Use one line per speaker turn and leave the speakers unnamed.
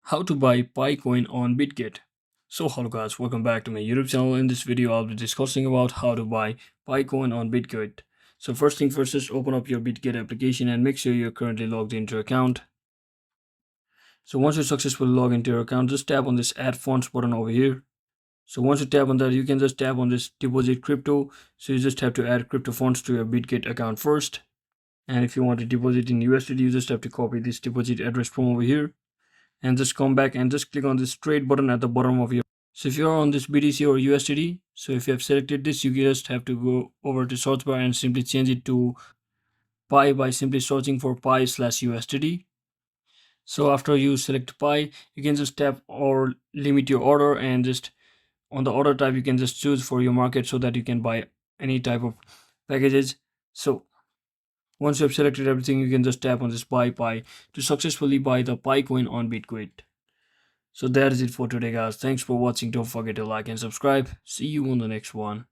How to buy Pi coin on Bitget. So hello guys, welcome back to my YouTube channel. In this video I'll be discussing about how to buy Pi coin on Bitget. So first thing first, just open up your Bitget application and make sure you're currently logged into your account. So once you're successfully logged into your account, just tap on this add funds button over here. So once you tap on that, you can just tap on this deposit crypto. So you just have to add crypto funds to your Bitget account first. And if you want to deposit in USDT, you just have to copy this deposit address from over here and just come back and just click on this trade button at the bottom of your. So if you're on this BTC or USDT, so if you have selected this, you just have to go over to search bar and simply change it to Pi by simply searching for Pi/USDT. So after you select Pi, you can just tap or limit your order, and just on the order type you can just choose for your market so that you can buy any type of packages. So once you have selected everything, you can just tap on this buy Pi to successfully buy the Pi coin on Bitcoin. So that is it for today guys. Thanks for watching. Don't forget to like and subscribe. See you on the next one.